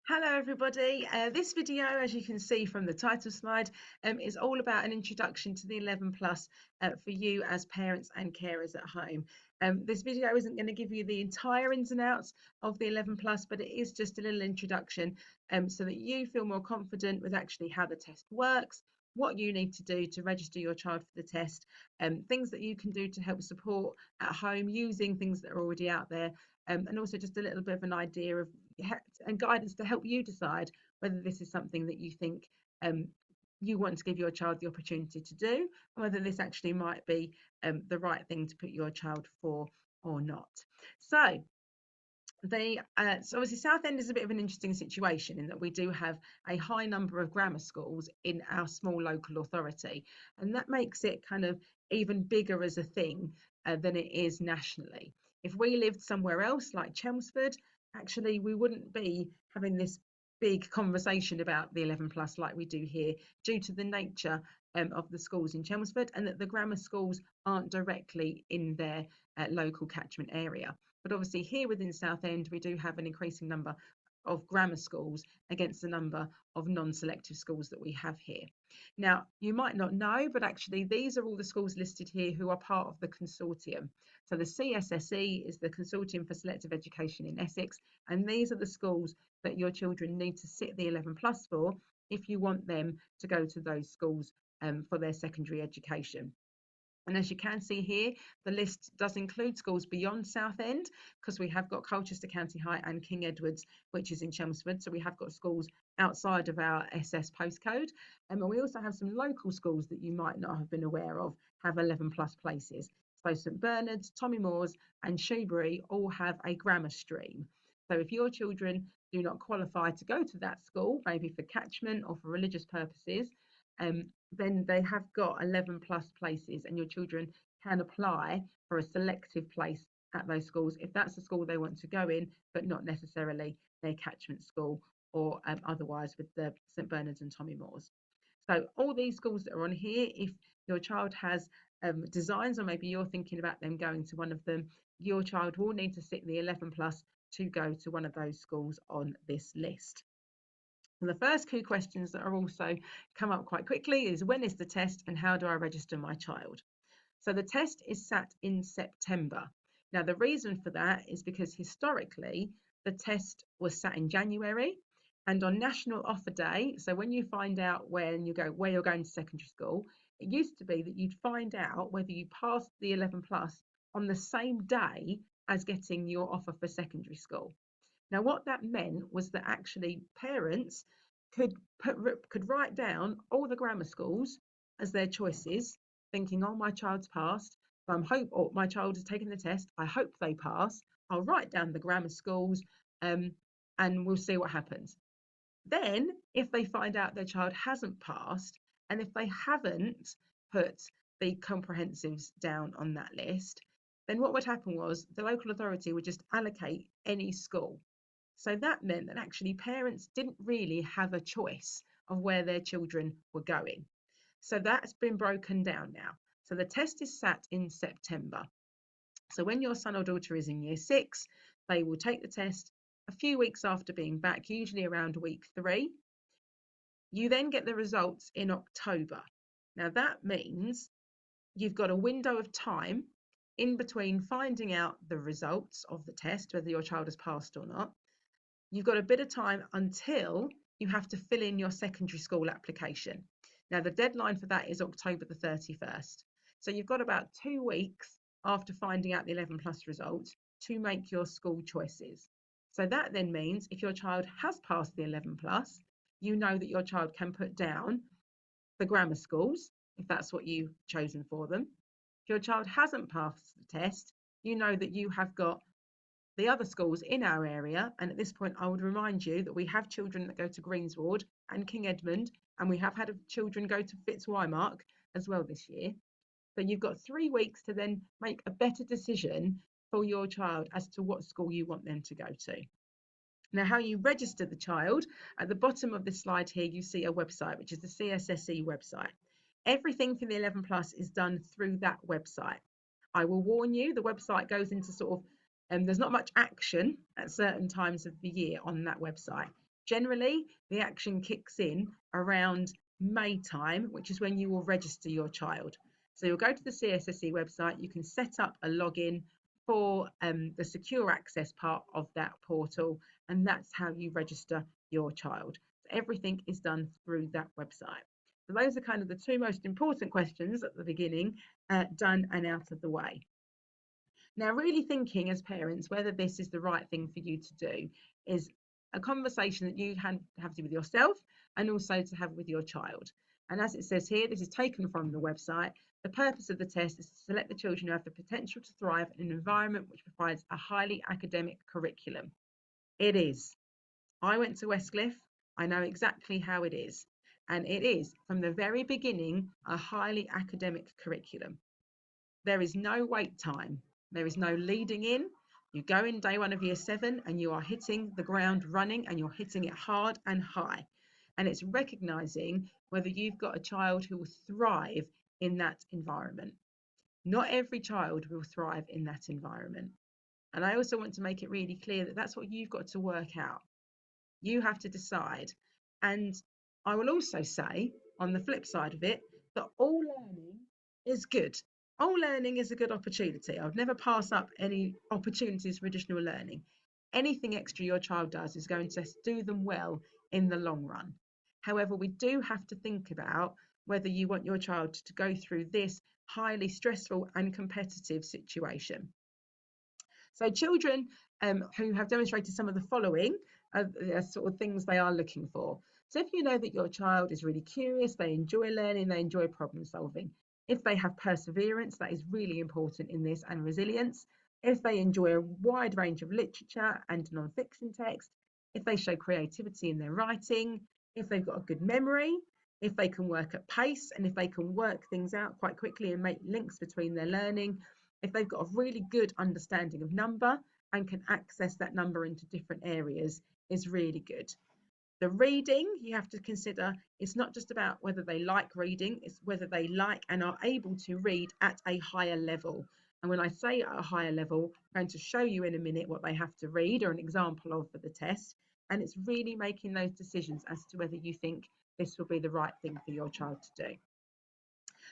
Hello everybody. This video, as you can see from the title slide, is all about an introduction to the 11 plus for you as parents and carers at home. This video isn't going to give you the entire ins and outs of the 11 plus, but it is just a little introduction so that you feel more confident with actually how the test works, what you need to do to register your child for the test, things that you can do to help support at home using things that are already out there, and also just a little bit of an idea of and guidance to help you decide whether this is something that you think um, you want to give your child the opportunity to do, and whether this actually might be the right thing to put your child for or not. So so obviously Southend is a bit of an interesting situation in that we do have a high number of grammar schools in our small local authority, and that makes it kind of even bigger as a thing than it is nationally. If we lived somewhere else like Chelmsford, actually we wouldn't be having this big conversation about the 11 plus like we do here, due to the nature of the schools in Chelmsford, and that the grammar schools aren't directly in their local catchment area. But obviously here within Southend, we do have an increasing number of grammar schools against the number of non-selective schools that we have here. Now, you might not know, but actually these are all the schools listed here who are part of the consortium. So the CSSE is the Consortium for Selective Education in Essex, and these are the schools that your children need to sit the 11 plus for if you want them to go to those schools for their secondary education. And as you can see here, the list does include schools beyond Southend, because we have got Colchester County High and King Edwards, which is in Chelmsford. So we have got schools outside of our SS postcode. And we also have some local schools that you might not have been aware of have 11 plus places. So St Bernard's, Tommy Moores and Shoebury all have a grammar stream. So if your children do not qualify to go to that school, maybe for catchment or for religious purposes, then they have got 11 plus places, and your children can apply for a selective place at those schools if that's the school they want to go in, but not necessarily their catchment school or otherwise with the St Bernard's and Tommy Moores. So all these schools that are on here, if your child has designs, or maybe you're thinking about them going to one of them, your child will need to sit the 11 plus to go to one of those schools on this list. And the first two questions that are also come up quite quickly is, when is the test and how do I register my child? So the test is sat in September. Now, the reason for that is because historically the test was sat in January, and on National Offer Day, so when you find out where you're going to secondary school, it used to be that you'd find out whether you passed the 11 plus on the same day as getting your offer for secondary school. Now, what that meant was that actually parents could write down all the grammar schools as their choices, thinking, "Oh, my child's passed. So or my child has taken the test. I hope they pass. I'll write down the grammar schools, um, and we'll see what happens." Then, if they find out their child hasn't passed, and if they haven't put the comprehensives down on that list, then what would happen was the local authority would just allocate any school. So that meant that actually parents didn't really have a choice of where their children were going. So that's been broken down now. So the test is sat in September. So when your son or daughter is in year 6, they will take the test a few weeks after being back, usually around week 3. You then get the results in October. Now that means you've got a window of time in between finding out the results of the test, whether your child has passed or not. You've got a bit of time until you have to fill in your secondary school application. Now, the deadline for that is October the 31st. So you've got about 2 weeks after finding out the 11 plus results to make your school choices. So that then means if your child has passed the 11 plus, you know that your child can put down the grammar schools, if that's what you've chosen for them. If your child hasn't passed the test, you know that you have got the other schools in our area. And at this point, I would remind you that we have children that go to Greensward and King Edmund, and we have had children go to Fitzwymark as well this year. So you've got 3 weeks to then make a better decision for your child as to what school you want them to go to. Now, how you register the child, at the bottom of this slide here, you see a website, which is the CSSE website. Everything for the 11 plus is done through that website. I will warn you, the website goes into there's not much action at certain times of the year on that website, Generally, the action kicks in around May time, which is when you will register your child. So you'll go to the CSSE website, you can set up a login for the secure access part of that portal, and that's how you register your child. So everything is done through that website. So those are kind of the two most important questions at the beginning, done and out of the way. Now, really thinking as parents whether this is the right thing for you to do is a conversation that you have to do with yourself and also to have with your child. And as it says here, this is taken from the website. The purpose of the test is to select the children who have the potential to thrive in an environment which provides a highly academic curriculum. It is. I went to Westcliff. I know exactly how it is. And it is, from the very beginning, a highly academic curriculum. There is no wait time. There is no leading in. You go in day one of year 7 and you are hitting the ground running, and you're hitting it hard and high. And it's recognizing whether you've got a child who will thrive in that environment. Not every child will thrive in that environment. And I also want to make it really clear that that's what you've got to work out. You have to decide. And I will also say, on the flip side of it, that all learning is good. All learning is a good opportunity. I would never pass up any opportunities for additional learning. Anything extra your child does is going to do them well in the long run. However, we do have to think about whether you want your child to go through this highly stressful and competitive situation. So children who have demonstrated some of the following are sort of things they are looking for. So if you know that your child is really curious, they enjoy learning, they enjoy problem solving. If they have perseverance, that is really important in this, and resilience. If they enjoy a wide range of literature and non-fiction text. If they show creativity in their writing. If they've got a good memory. If they can work at pace, and if they can work things out quite quickly and make links between their learning. If they've got a really good understanding of number and can access that number into different areas, is really good. The reading, you have to consider, it's not just about whether they like reading, it's whether they like and are able to read at a higher level. And when I say at a higher level, I'm going to show you in a minute what they have to read, or an example of for the test. And it's really making those decisions as to whether you think this will be the right thing for your child to do.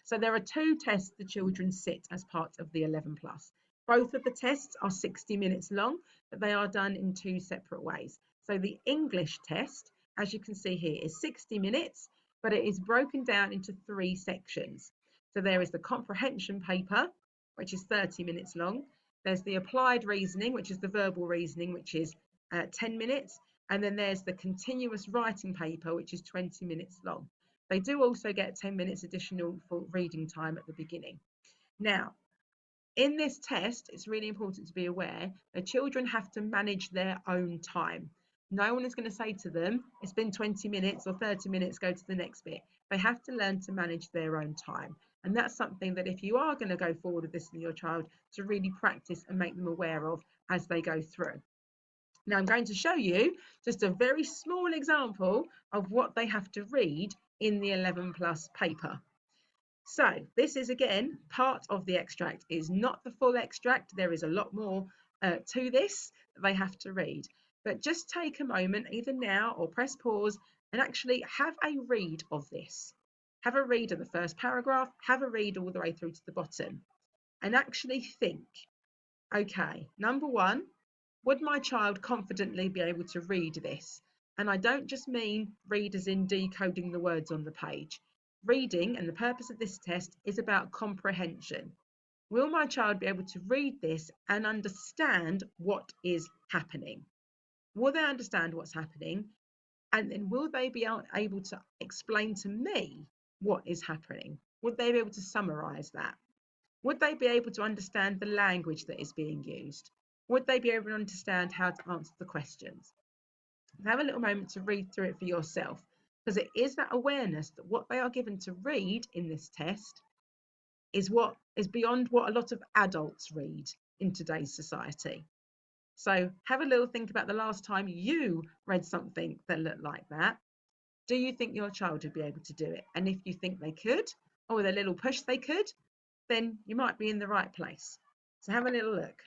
So there are 2 tests the children sit as part of the 11 plus. Both of the tests are 60 minutes long, but they are done in 2 separate ways. So the English test, as you can see here, is 60 minutes, but it is broken down into 3 sections. So there is the comprehension paper, which is 30 minutes long. There's the applied reasoning, which is the verbal reasoning, which is 10 minutes. And then there's the continuous writing paper, which is 20 minutes long. They do also get 10 minutes additional for reading time at the beginning. Now, in this test, it's really important to be aware that children have to manage their own time. No one is going to say to them, it's been 20 minutes or 30 minutes, go to the next bit. They have to learn to manage their own time. And that's something that if you are going to go forward with this with your child, to really practice and make them aware of as they go through. Now I'm going to show you just a very small example of what they have to read in the 11 plus paper. So this is again part of the extract, is not the full extract. There is a lot more to this that they have to read. But just take a moment, either now or press pause, and actually have a read of this. Have a read of the first paragraph, have a read all the way through to the bottom, and actually think, okay, number 1, would my child confidently be able to read this? And I don't just mean read as in decoding the words on the page. Reading, and the purpose of this test, is about comprehension. Will my child be able to read this and understand what is happening? Will they understand what's happening? And then will they be able to explain to me what is happening? Would they be able to summarize that? Would they be able to understand the language that is being used? Would they be able to understand how to answer the questions? Have a little moment to read through it for yourself, because it is that awareness that what they are given to read in this test is what is beyond what a lot of adults read in today's society. So have a little think about the last time you read something that looked like that. Do you think your child would be able to do it? And if you think they could, or with a little push they could, then you might be in the right place. So have a little look.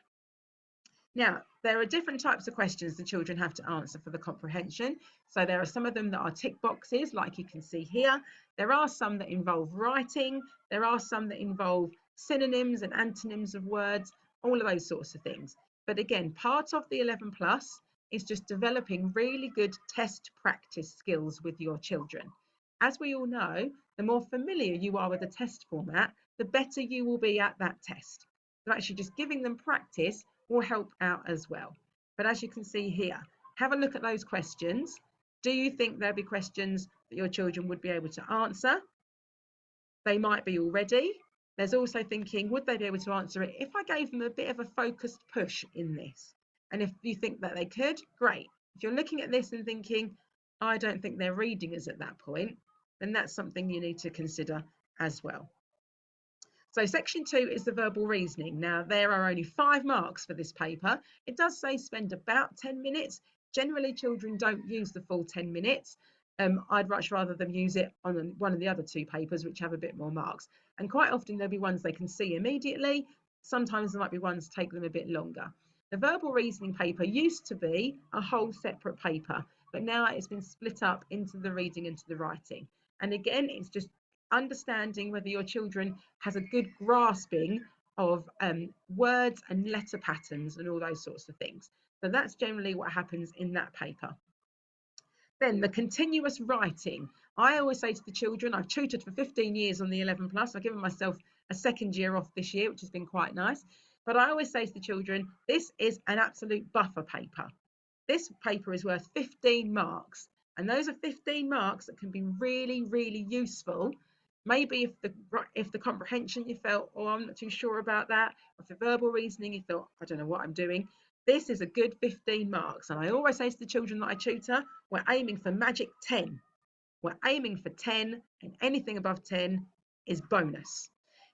Now, there are different types of questions the children have to answer for the comprehension. So there are some of them that are tick boxes, like you can see here. There are some that involve writing. There are some that involve synonyms and antonyms of words, all of those sorts of things. But again, part of the 11 plus is just developing really good test practice skills with your children. As we all know, the more familiar you are with the test format, the better you will be at that test. So actually just giving them practice will help out as well. But as you can see here, have a look at those questions. Do you think there'll be questions that your children would be able to answer? They might be already. There's also thinking, would they be able to answer it if I gave them a bit of a focused push in this? And if you think that they could, great. If you're looking at this and thinking, I don't think they're reading us at that point, then that's something you need to consider as well. So section 2 is the verbal reasoning. Now, there are only 5 marks for this paper. It does say spend about 10 minutes. Generally, children don't use the full 10 minutes. I'd much rather them use it on one of the other 2 papers, which have a bit more marks. And quite often there'll be ones they can see immediately. Sometimes there might be ones take them a bit longer. The verbal reasoning paper used to be a whole separate paper, but now it's been split up into the reading and to the writing. And again, it's just understanding whether your children has a good grasping of words and letter patterns and all those sorts of things. So that's generally what happens in that paper. Then the continuous writing. I always say to the children, I've tutored for 15 years on the 11 plus. I've given myself a second year off this year, which has been quite nice. But I always say to the children, this is an absolute buffer paper. This paper is worth 15 marks. And those are 15 marks that can be really, really useful. Maybe if the comprehension you felt, oh, I'm not too sure about that, or if the verbal reasoning you thought, I don't know what I'm doing, this is a good 15 marks. And I always say to the children that I tutor, we're aiming for magic 10. We're aiming for 10, and anything above 10 is bonus.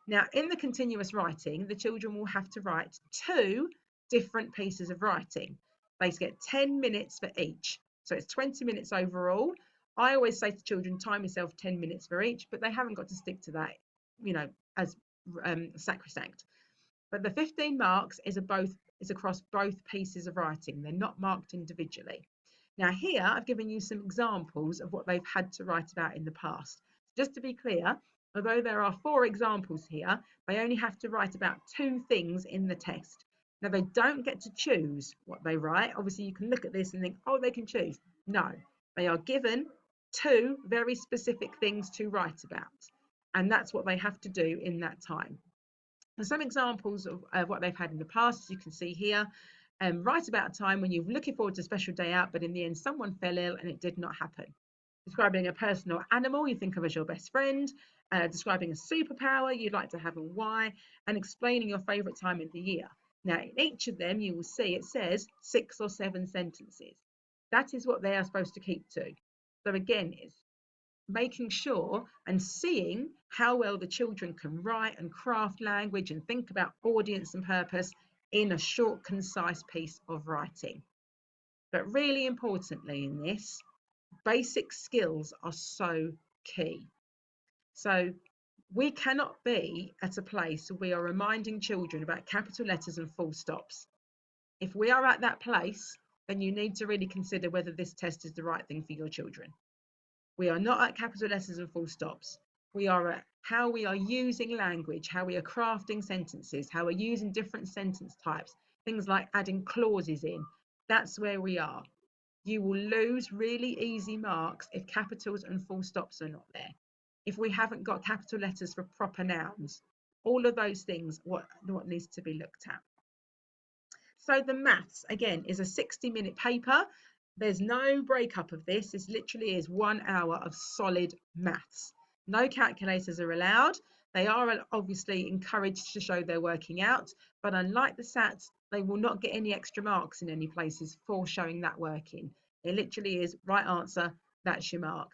Now, in the continuous writing, the children will have to write 2 different pieces of writing. They get 10 minutes for each. So it's 20 minutes overall. I always say to children, time yourself 10 minutes for each, but they haven't got to stick to that, as sacrosanct. But the 15 marks is across both pieces of writing. They're not marked individually. Now here, I've given you some examples of what they've had to write about in the past. Just to be clear, although there are 4 examples here, they only have to write about 2 things in the test. Now they don't get to choose what they write. Obviously you can look at this and think, oh, they can choose. No, they are given 2 very specific things to write about. And that's what they have to do in that time. And some examples of what they've had in the past, as you can see here. Write about a time when you're looking forward to a special day out, but in the end someone fell ill and it did not happen. Describing a person or animal you think of as your best friend, describing a superpower you'd like to have and why, and explaining your favourite time of the year. Now, in each of them, you will see it says 6 or 7 sentences. That is what they are supposed to keep to. So again, it's making sure and seeing how well the children can write and craft language and think about audience and purpose in a short, concise piece of writing. But really importantly in this, basic skills are so key. So we cannot be at a place where we are reminding children about capital letters and full stops. If we are at that place, then you need to really consider whether this test is the right thing for your children. We are not at capital letters and full stops. We are at how we are using language, how we are crafting sentences, how we're using different sentence types, things like adding clauses in. That's where we are. You will lose really easy marks if capitals and full stops are not there. If we haven't got capital letters for proper nouns, all of those things, what needs to be looked at. So the maths, again, is a 60-minute paper. There's no breakup of this. This literally is 1 hour of solid maths. No calculators are allowed. They are obviously encouraged to show they're working out, but unlike the SATs, they will not get any extra marks in any places for showing that working. It literally is right answer, that's your mark.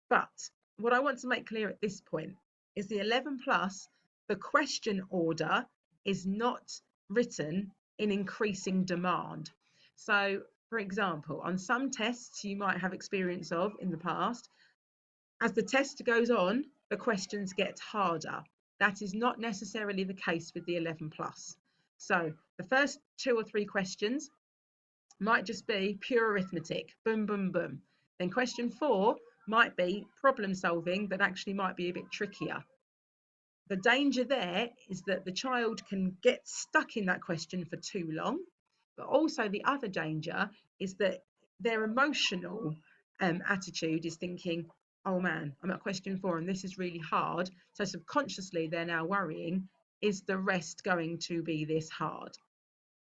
But what I want to make clear at this point is the 11 plus, the question order is not written in increasing demand. So, for example, on some tests you might have experience of in the past, as the test goes on, the questions get harder. That is not necessarily the case with the 11 plus. So The first 2 or 3 questions might just be pure arithmetic, boom, boom, boom. Then question 4 might be problem solving, that actually might be a bit trickier. The danger there is that the child can get stuck in that question for too long, but also the other danger is that their emotional attitude is thinking, oh man, I'm at question 4 and this is really hard. So subconsciously they're now worrying, is the rest going to be this hard?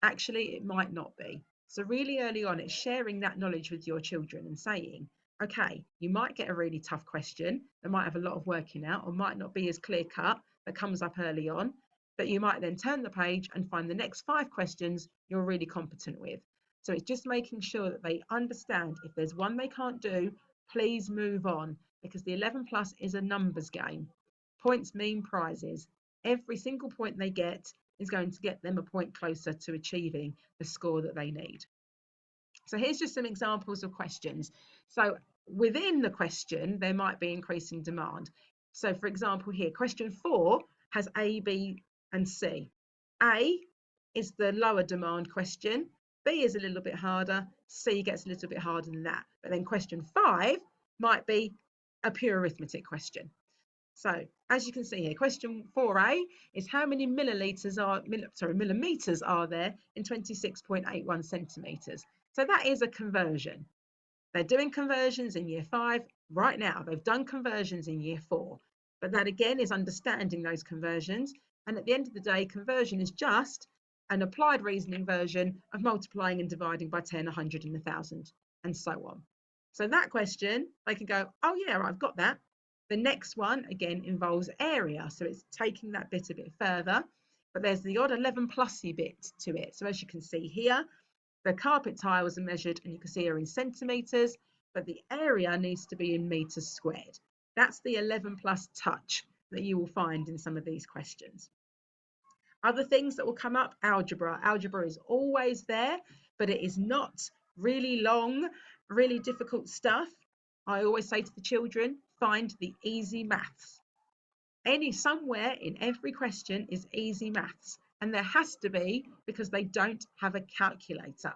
Actually, it might not be. So really early on, it's sharing that knowledge with your children and saying, okay, you might get a really tough question that might have a lot of working out or might not be as clear cut, that comes up early on, but you might then turn the page and find the next 5 questions you're really competent with. So it's just making sure that they understand if there's one they can't do, please move on, because the 11 plus is a numbers game. Points mean prizes. Every single point they get is going to get them a point closer to achieving the score that they need. So here's just some examples of questions. So within the question, there might be increasing demand. So for example here, question 4 has A, B, and C. A is the lower demand question. B is a little bit harder. C gets a little bit harder than that. But then question 5 might be a pure arithmetic question. So as you can see here, question 4a is how many millimeters are there in 26.81 centimeters. So that is a conversion. They're doing conversions in year 5 right now. They've done conversions in year 4. But that again is understanding those conversions. And at the end of the day, conversion is just an applied reasoning version of multiplying and dividing by 10, 100, and 1,000, and so on. So that question, they can go, oh yeah, I've got that. The next one, again, involves area. So it's taking that bit a bit further. But there's the odd 11 plusy bit to it. So as you can see here, the carpet tiles are measured and you can see are in centimetres, but the area needs to be in metres squared. That's the 11 plus touch that you will find in some of these questions. Other things that will come up, algebra. Algebra is always there, but it is not really long, really difficult stuff. I always say to the children, find the easy maths. Somewhere in every question is easy maths. And there has to be, because they don't have a calculator.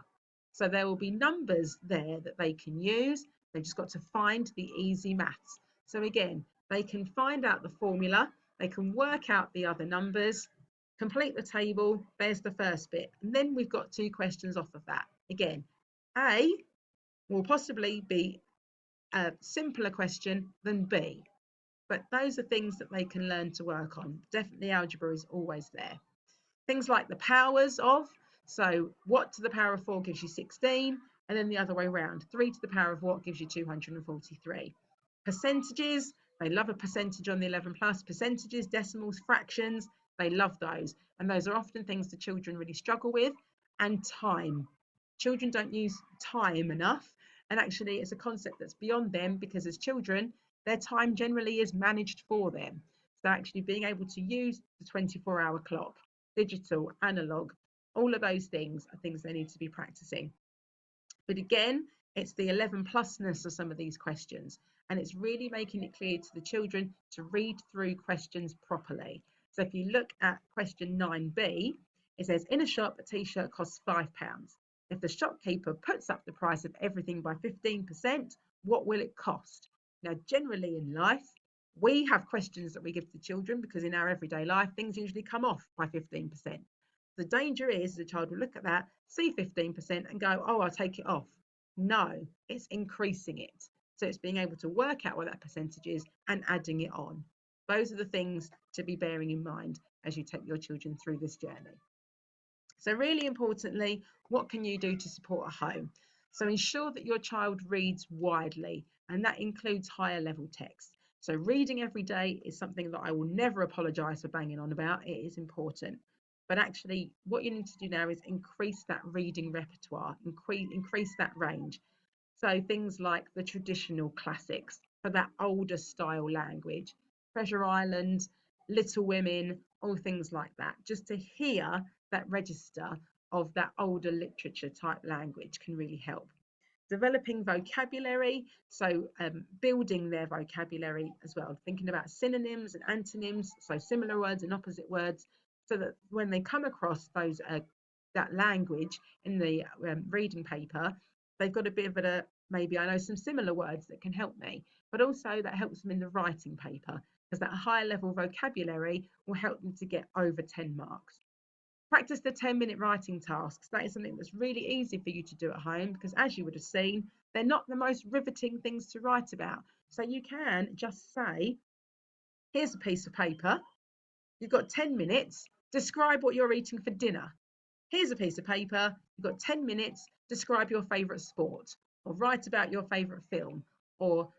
So there will be numbers there that they can use. They've just got to find the easy maths. So again, they can find out the formula, they can work out the other numbers, complete the table, there's the first bit. And then we've got 2 questions off of that. Again, A will possibly be a simpler question than B. But those are things that they can learn to work on. Definitely algebra is always there. Things like the powers of, so what to the power of 4 gives you 16, and then the other way around, 3 to the power of what gives you 243. Percentages, they love a percentage on the 11 plus. Percentages, decimals, fractions, they love those. And those are often things the children really struggle with. And time. Children don't use time enough. And actually it's a concept that's beyond them, because as children, their time generally is managed for them. So actually being able to use the 24-hour clock, digital, analog, all of those things are things they need to be practicing. But again, it's the 11 plusness of some of these questions. And it's really making it clear to the children to read through questions properly. So if you look at question 9b, it says, in a shop, a t-shirt costs £5. If the shopkeeper puts up the price of everything by 15%, what will it cost? Now, generally in life, we have questions that we give to children because in our everyday life, things usually come off by 15%. The danger is the child will look at that, see 15% and go, oh, I'll take it off. No, it's increasing it. So it's being able to work out what that percentage is and adding it on. Those are the things to be bearing in mind as you take your children through this journey. So really importantly, what can you do to support a home? So ensure that your child reads widely, and that includes higher level text. So reading every day is something that I will never apologise for banging on about. It is important. But actually, what you need to do now is increase that reading repertoire, increase that range. So things like the traditional classics for that older style language, Treasure Island, Little Women, all things like that. Just to hear that register of that older literature type language can really help. Developing vocabulary, so building their vocabulary as well, thinking about synonyms and antonyms, so similar words and opposite words, so that when they come across those that language in the reading paper, they've got a bit of a, maybe I know some similar words that can help me, but also that helps them in the writing paper, because that higher level vocabulary will help them to get over 10 marks. Practice the 10-minute writing tasks. That is something that's really easy for you to do at home, because as you would have seen, they're not the most riveting things to write about. So you can just say, here's a piece of paper, you've got 10 minutes, describe what you're eating for dinner. Here's a piece of paper, you've got 10 minutes, describe your favourite sport, or write about your favourite film, or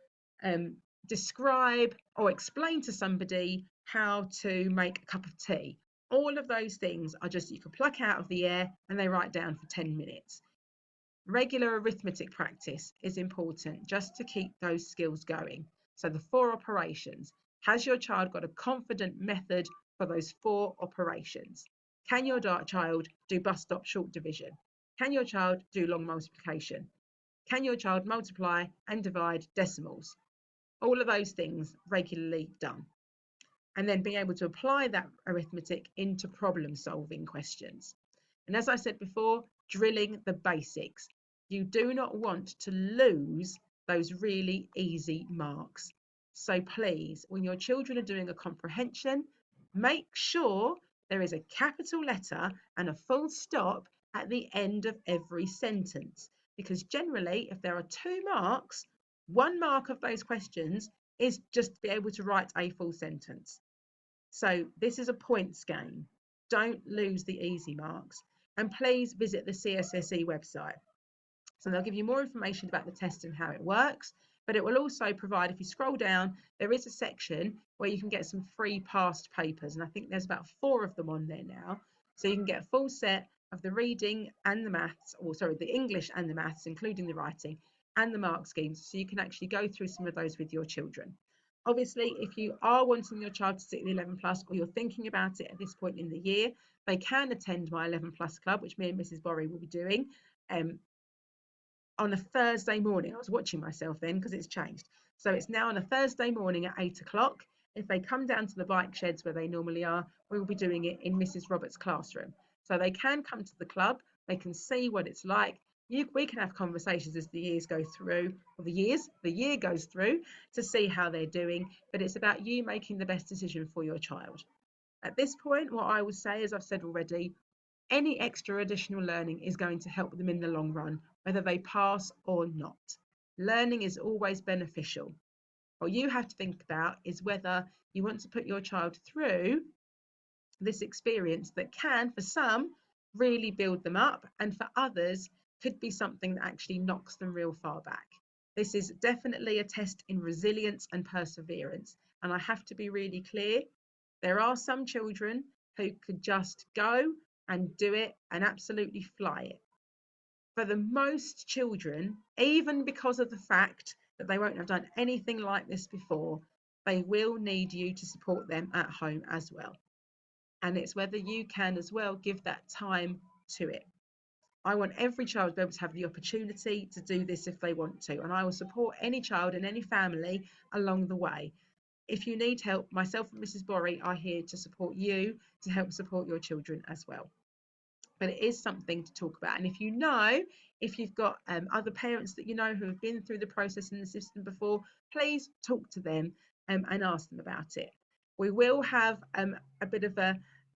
describe or explain to somebody how to make a cup of tea. All of those things are just, you can pluck out of the air and they write down for 10 minutes. Regular arithmetic practice is important just to keep those skills going. So the 4 operations. Has your child got a confident method for those 4 operations? Can your child do bus stop short division? Can your child do long multiplication? Can your child multiply and divide decimals? All of those things regularly done. And then being able to apply that arithmetic into problem solving questions. And as I said before, drilling the basics. You do not want to lose those really easy marks. So please, when your children are doing a comprehension, make sure there is a capital letter and a full stop at the end of every sentence. Because generally, if there are 2 marks, 1 mark of those questions is just to be able to write a full sentence. So this is a points game. Don't lose the easy marks. And please visit the CSSE website. So they'll give you more information about the test and how it works, but it will also provide, if you scroll down, there is a section where you can get some free past papers. And I think there's about 4 of them on there now. So you can get a full set of the reading and the maths, or sorry, the English and the maths, including the writing, and the mark schemes. So you can actually go through some of those with your children. Obviously, if you are wanting your child to sit in the 11 plus, or you're thinking about it at this point in the year, they can attend my 11 plus club, which me and Mrs. Borry will be doing on a Thursday morning. I was watching myself then because it's changed. So it's now on a Thursday morning at 8 o'clock. If they come down to the bike sheds where they normally are, we will be doing it in Mrs. Roberts' classroom. So they can come to the club, they can see what it's like. We can have conversations as the years go through, or the year goes through, to see how they're doing. But it's about you making the best decision for your child. At this point, what I would say, as I've said already, any extra additional learning is going to help them in the long run, whether they pass or not. Learning is always beneficial. What you have to think about is whether you want to put your child through this experience that can, for some, really build them up, and for others, could be something that actually knocks them real far back. This is definitely a test in resilience and perseverance. And I have to be really clear, there are some children who could just go and do it and absolutely fly it. For the most children, even because of the fact that they won't have done anything like this before, they will need you to support them at home as well. And it's whether you can as well give that time to it. I want every child to be able to have the opportunity to do this if they want to, and I will support any child and any family along the way. If you need help, myself and Mrs. Borry are here to support you, to help support your children as well. But it is something to talk about. And if you've got other parents that you know who have been through the process in the system before, please talk to them and ask them about it. We will have a bit of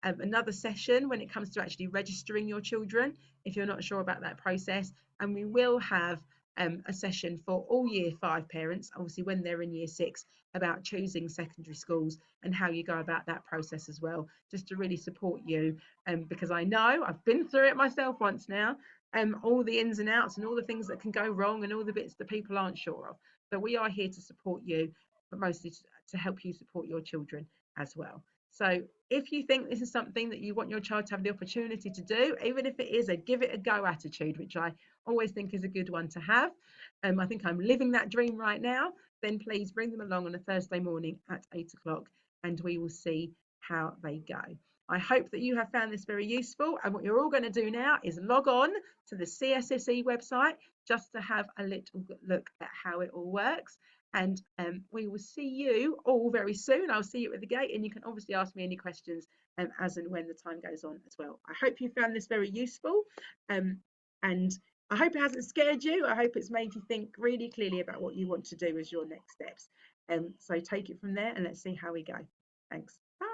another session when it comes to actually registering your children, if you're not sure about that process. And we will have a session for all year 5 parents, obviously when they're in year 6, about choosing secondary schools and how you go about that process as well, just to really support you. Because I know I've been through it myself once now, all the ins and outs and all the things that can go wrong and all the bits that people aren't sure of. But we are here to support you, but mostly to help you support your children as well. So if you think this is something that you want your child to have the opportunity to do, even if it is a give it a go attitude, which I always think is a good one to have, I think I'm living that dream right now, then please bring them along on a Thursday morning at 8 o'clock and we will see how they go. I hope that you have found this very useful, and what you're all going to do now is log on to the CSSE website just to have a little look at how it all works. And we will see you all very soon. I'll see you at the gate, and you can obviously ask me any questions as and when the time goes on as well. I hope you found this very useful, and I hope it hasn't scared you. I hope it's made you think really clearly about what you want to do as your next steps. So take it from there and let's see how we go. Thanks. Bye.